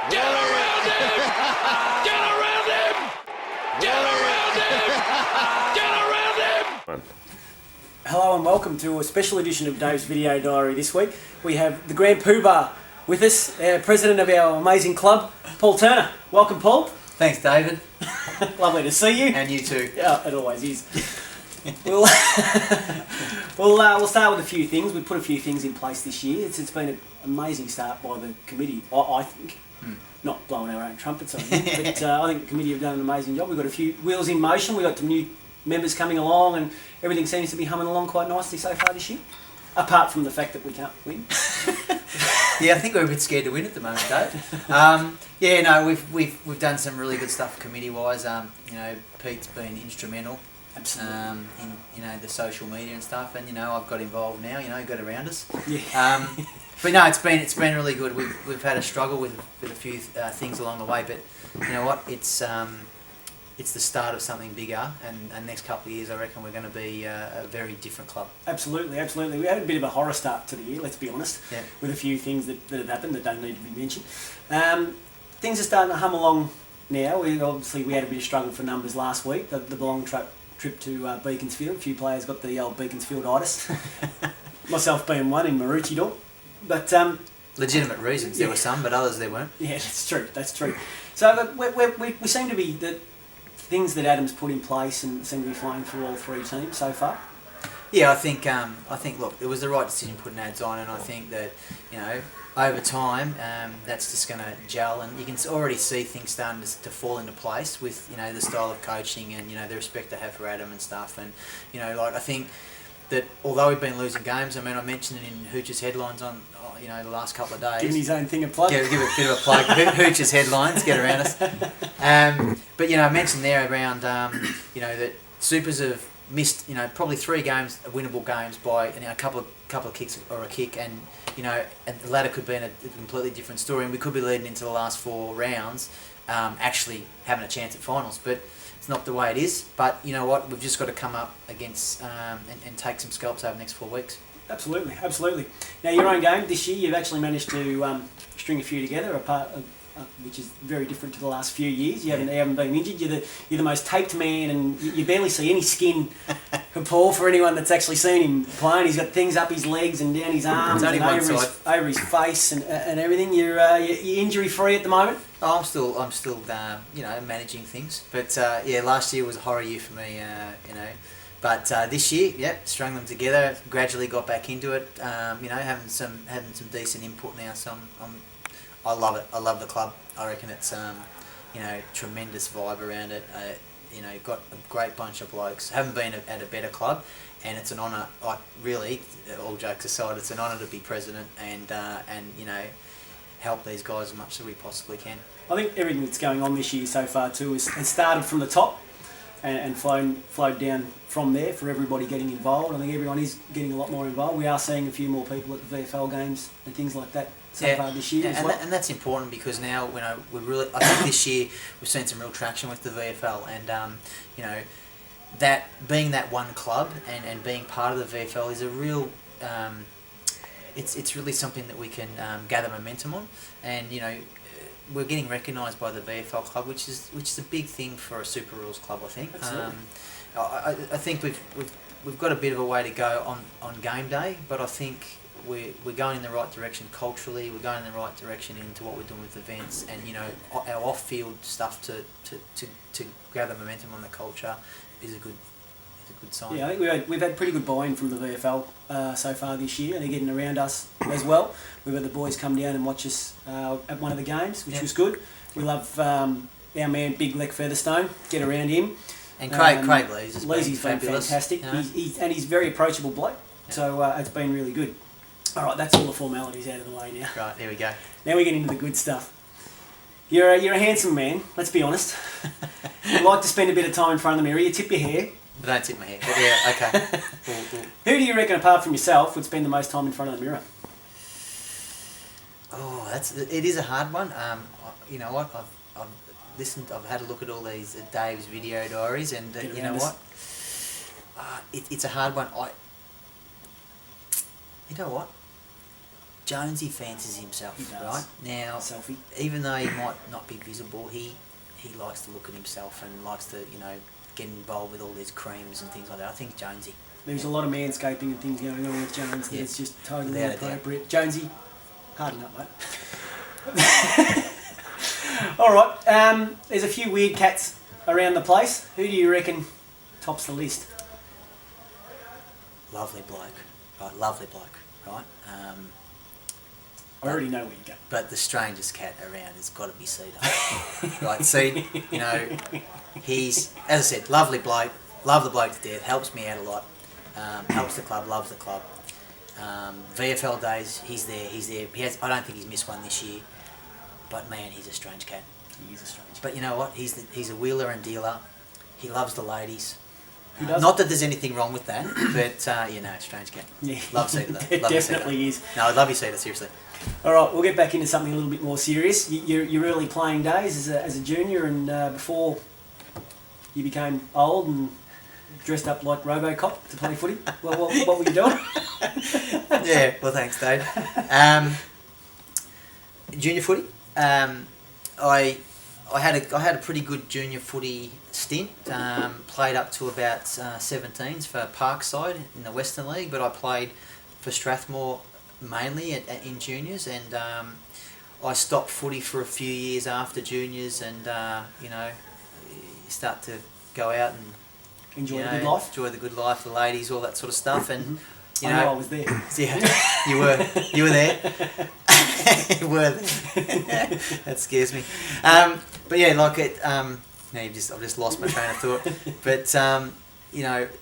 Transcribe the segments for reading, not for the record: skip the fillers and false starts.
Get around him! Get around him! Get around him! Get around him! Hello and welcome to a special edition of Dave's Video Diary. This week we have the Grand Poobah with us, president of our amazing club, Paul Turner. Welcome, Paul. Thanks, David. Lovely to see you. And you too. Yeah, it always is. we'll start with a few things. We've put a few things in place this year. It's been an amazing start by the committee, I think. Not blowing our own trumpets or anything, but I think the committee have done an amazing job. We've got a few wheels in motion. We've got some new members coming along and everything seems to be humming along quite nicely so far this year. Apart from the fact that we can't win. Yeah, I think we're a bit scared to win at the moment, Dave. We've done some really good stuff committee-wise. Pete's been instrumental. Absolutely. In the social media and stuff, and I've got involved now. Got around us. Yeah. But no, it's been really good. We've had a struggle with a few things along the way, but you know what? It's the start of something bigger, and next couple of years, I reckon we're going to be a very different club. Absolutely. We had a bit of a horror start to the year, let's be honest, with a few things that have happened that don't need to be mentioned. Things are starting to hum along now. We had a bit of struggle for numbers last week, the long trip to Beaconsfield. A few players got the old Beaconsfield-itis, myself being one in Maroochydore. But legitimate reasons. There were some, but others there weren't. Yeah, that's true. So we seem to be the things that Adam's put in place and seem to be flying through all three teams so far. Yeah, I think look, it was the right decision putting ads on, and I think that over time that's just going to gel, and you can already see things starting to fall into place with the style of coaching and the respect they have for Adam and stuff, and I think that although we've been losing games, I mentioned it in Hooch's headlines on the last couple of days. Giving his own thing a plug. Yeah, give it a bit of a plug. Hooch's headlines, get around us. But I mentioned there around that Supers have missed probably 3 games, winnable games by a couple of kicks or a kick, and and the latter could be in a completely different story, and we could be leading into the last 4 rounds, actually having a chance at finals, but. It's not the way it is, but you know what? We've just got to come up against and take some scalps over the next 4 weeks. Absolutely. Now, your own game this year, you've actually managed to string a few together, which is very different to the last few years. You haven't been injured. You're the most taped man, and you barely see any skin for Paul. For anyone that's actually seen him playing, he's got things up his legs and down his arms and over his face and everything. You're injury free at the moment. Oh, I'm still managing things, but last year was a horror year for me, But this year, strung them together. Gradually got back into it. Having some decent input now. So I love it. I love the club. I reckon it's tremendous vibe around it. Got a great bunch of blokes. Haven't been at a better club, and it's an honour. Like really, all jokes aside, it's an honour to be president and help these guys as much as we possibly can. I think everything that's going on this year so far too has started from the top and flowed down from there for everybody getting involved. I think everyone is getting a lot more involved. We are seeing a few more people at the VFL games and things like that so far this year as well. And that's important because now I think this year we've seen some real traction with the VFL, and that being that one club and being part of the VFL is a real. It's really something that we can gather momentum on, and we're getting recognised by the VFL club, which is a big thing for a Superules club. I think. Absolutely. I think we've got a bit of a way to go on game day, but I think we're going in the right direction culturally. We're going in the right direction into what we're doing with events, and our off-field stuff to gather momentum on the culture is a good sign. Yeah, I think we've had pretty good buy-in from the VFL so far this year. They're getting around us as well. We've had the boys come down and watch us at one of the games, which was good. We love our man Big Leck Featherstone. Get around him. And Craig Lees has been fantastic. He's very approachable bloke, so it's been really good. All right, that's all the formalities out of the way now. Right, there we go. Now we get into the good stuff. You're a handsome man, let's be honest. You like to spend a bit of time in front of the mirror. You tip your hair. But don't tip my hair. But yeah, okay. Cool. Who do you reckon, apart from yourself, would spend the most time in front of the mirror? Oh, it is a hard one. You know what? I've had a look at all these Dave's video diaries, and you know what? It's a hard one. You know what? Jonesy fancies himself, He does. right? Now, Selfie. even though he might not be visible, he likes to look at himself and likes to, get involved with all these creams and things like that. I think Jonesy. There's a lot of manscaping and things going on with Jones. Yeah. It's just totally Without a doubt. inappropriate. Jonesy, harden up, mate. All right. There's a few weird cats around the place. Who do you reckon tops the list? Lovely bloke, right? I already know where you go. But the strangest cat around has got to be Cedar. Right, Cedar, he's, as I said, lovely bloke, love the bloke to death, helps me out a lot, helps the club, loves the club. VFL days, he's there. I don't think he's missed one this year, but man, he's a strange cat. He is a strange cat. But you know what? He's a wheeler and dealer. He loves the ladies. Who doesn't? Not that there's anything wong with that, but strange cat. Yeah. Love Cedar though. It Love you, definitely Cedar. is. No, I love you, Cedar, seriously. All right, we'll get back into something a little bit more serious. Your early playing days as a junior and before you became old and dressed up like RoboCop to play footy. Well, what were you doing? Yeah, well, thanks, Dave. Junior footy. I had a pretty good junior footy stint. Played up to about 17s for Parkside in the Western League, but I played for Strathmore mainly in juniors, and I stopped footy for a few years after juniors, and you start to go out and Enjoy the good life. enjoy the good life, the ladies, all that sort of stuff, and I know I was there. yeah, you were there. You were there. That scares me. But yeah, like it. Now I've just lost my train of thought. But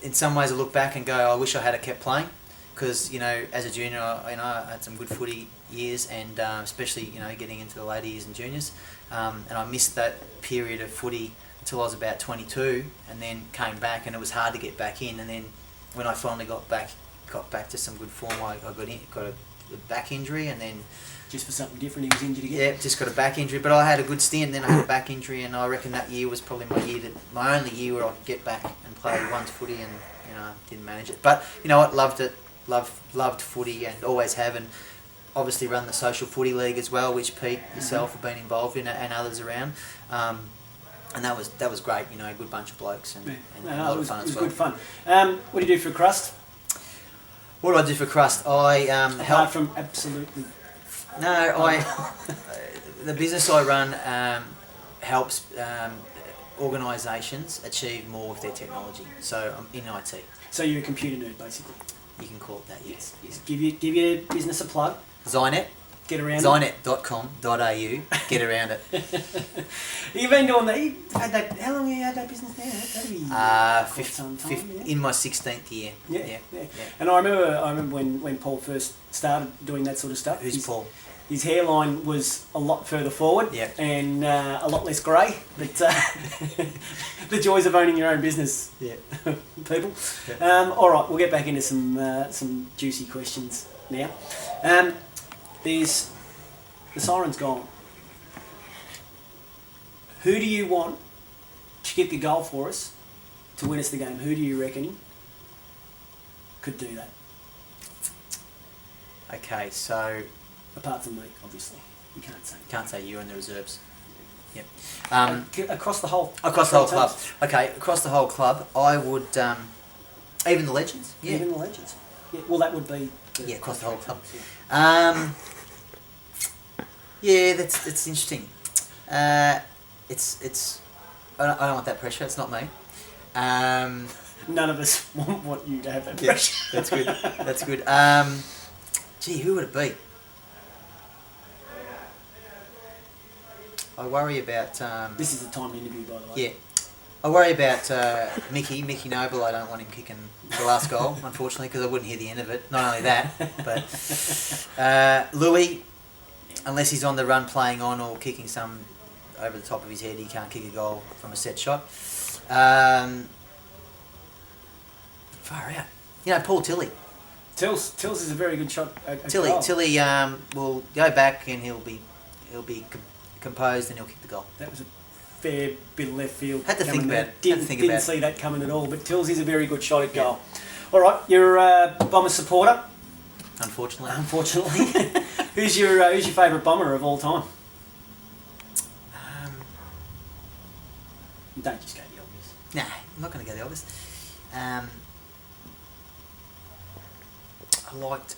in some ways I look back and go, I wish I had kept playing, because as a junior, I had some good footy years, and especially getting into the ladies and juniors, and I missed that period of footy until I was about 22, and then came back, and it was hard to get back in. And then when I finally got back to some good form, I got a back injury, and then Just for something different, he was injured again. yeah, just got a back injury. But I had a good stint, and then I had a back injury, and I reckon that year was probably my only year where I could get back and play one's footy, and didn't manage it. But you know what, loved it, loved footy, and always have, and obviously run the social footy league as well, which Pete yourself have been involved in, and others around. And that was great, a good bunch of blokes, and a lot of fun as well. It was good fun. What do you do for crust? What do I do for crust? I Apart help. from absolutely... The business I run helps organisations achieve more with their technology. So I'm in IT. So you're a computer nerd, basically. You can call it that, yes. Give your business a plug. Zynet. Get around it. Zynet.com.au. Get around it. You've been doing that. How long have you had that business now? That'd be quite some time, yeah. In my 16th year. Yeah. And I remember when Paul first started doing that sort of stuff. Who's Paul? His hairline was a lot further forward, Yep. and a lot less grey. But the joys of owning your own business, Yeah. people. Yep. All right, we'll get back into some juicy questions now. There's the siren's gone. Who do you want to kick the goal for us to win us the game? Who do you reckon could do that? Okay, so Apart from me, obviously. You can't say. can't say you and the reserves. Yep. Across the whole... Across the whole club. Okay, across the whole club, I would even the legends. Yeah. Even the legends. Yeah, well, that would be... Yeah, across the whole club. Yeah, it's interesting. It's I don't want that pressure. It's not me. None of us want you to have that Yeah, pressure. that's good. That's good. Gee, who would it be? I worry about. This is the time to interview, by the way. Yeah. I worry about Mickey Noble. I don't want him kicking the last goal, unfortunately, because I wouldn't hear the end of it. Not only that, but Louis, unless he's on the run playing on or kicking some over the top of his head, he can't kick a goal from a set shot. Far out. Paul Tilley. Tills is a very good shot. Tilly will go back and he'll be composed and he'll kick the goal. That was a fair bit of left field. Had to think about it. Didn't see that coming at all. But Tills is a very good shot at goal. All right, you're a Bombers supporter. Unfortunately. Who's your favourite bomber of all time? Don't just go the obvious. Nah, I'm not going to go the obvious. I liked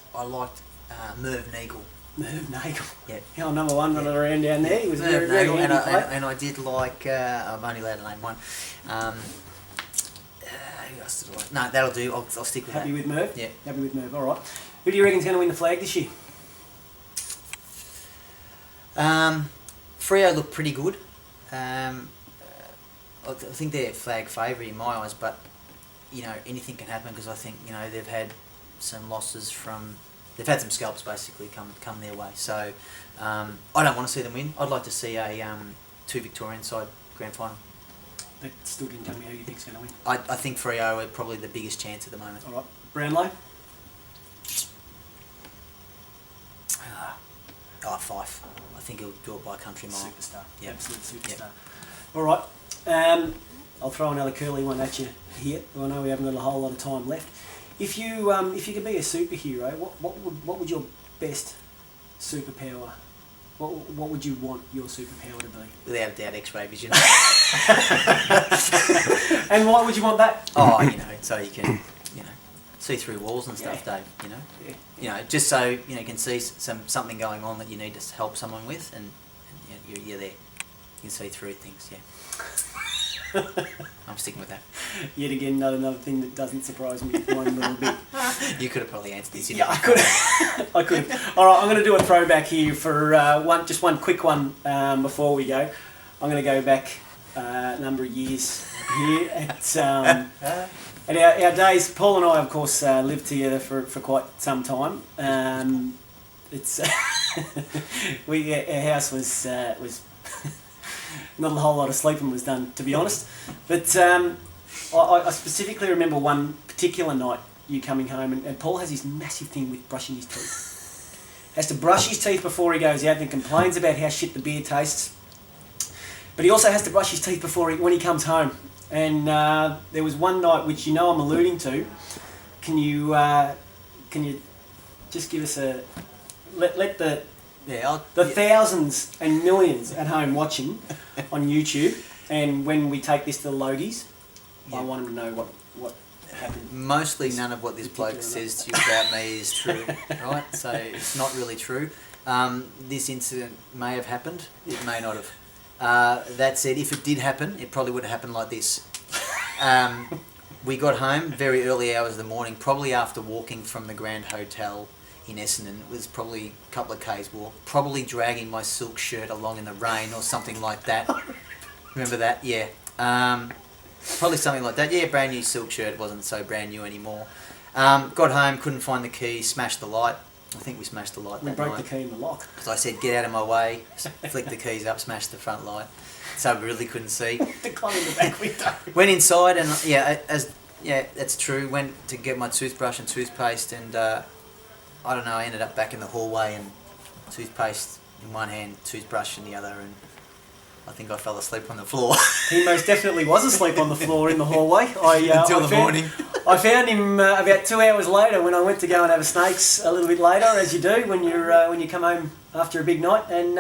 Merv Nagel. Merv Nagel. Yeah. Hell, number one running around down there. He was Merv very, very Nagel, handy player. and I did like. I'm only allowed to name one. Who else did I like? No, that'll do. I'll stick with Happy that. with Merv? Yeah. Happy with Merv. All right. Who do you reckon's going to win the flag this year? Freo looked pretty good. I think they're flag favourite in my eyes, but you know anything can happen because I think you know they've had some losses from. They've had some scalps basically come their way. So I don't want to see them win. I'd like to see a 2 Victorian side grand final. That still didn't tell me who you think's going to win. I think Freo are probably the biggest chance at the moment. All right. Brownlow? Fife. I think he'll do it by a country mile. Superstar. Yeah. Absolute superstar. Yeah. All right. I'll throw another curly one at you here. I know we haven't got a whole lot of time left. If you could be a superhero, what would your best superpower? What would you want your superpower to be? Without a doubt, X-ray vision. And why would you want that? Oh, you know, so you can, you know, see through walls and stuff, Dave. You know, you know, just so you know, you can see something going on that you need to help someone with, and you know, you're there. You can see through things. Yeah. I'm sticking with that. Yet again, another thing that doesn't surprise me one little bit. You could have probably answered this. Yeah, I could. I could. All right, I'm going to do a throwback here for one quick one before we go. I'm going to go back a number of years here at our days. Paul and I, of course, lived together for quite some time. It's our house was not a whole lot of sleeping was done, to be honest. But I specifically remember one particular night you coming home, and Paul has this massive thing with brushing his teeth. Has to brush his teeth before he goes out and complains about how shit the beer tastes. But he also has to brush his teeth when he comes home. And there was one night which you know I'm alluding to. Can you just give us a let the thousands and millions at home watching on YouTube, and when we take this to the Logies, I want them to know what happened. Mostly none of what this bloke says to you about me is true, right? So it's not really true. This incident may have happened, it may not have. That said, if it did happen, it probably would have happened like this. We got home very early hours of the morning, probably after walking from the Grand Hotel in Essendon. It was probably a couple of k's walk, probably dragging my silk shirt along in the rain or something like that. Remember that? Yeah. Probably something like that. Yeah, brand new silk shirt. It wasn't so brand new anymore. Got home, couldn't find the key, smashed the light. I think we smashed the light that night. We broke the key in the lock. So I said, get out of my way, flicked the keys up, smashed the front light. So we really couldn't see. The climb in the back window. Went inside and, that's true. Went to get my toothbrush and toothpaste, and I don't know, I ended up back in the hallway and toothpaste in one hand, toothbrush in the other, and I think I fell asleep on the floor. He most definitely was asleep on the floor in the hallway. Until the morning. I found him about 2 hours later when I went to go and have a snakes a little bit later, as you do when you come home after a big night, and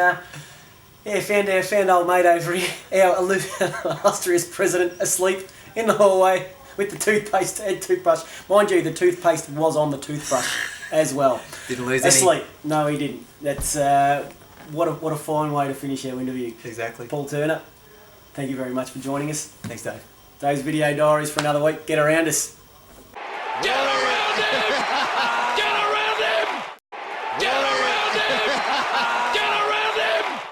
found old mate over here, our illustrious president, asleep in the hallway with the toothpaste and toothbrush. Mind you, the toothpaste was on the toothbrush as well. Didn't lose asleep. No, he didn't. That's what a fine way to finish our interview. Exactly. Paul Turner, thank you very much for joining us. Thanks, Dave. Dave's Video Diaries for another week. Get around us. Get around him!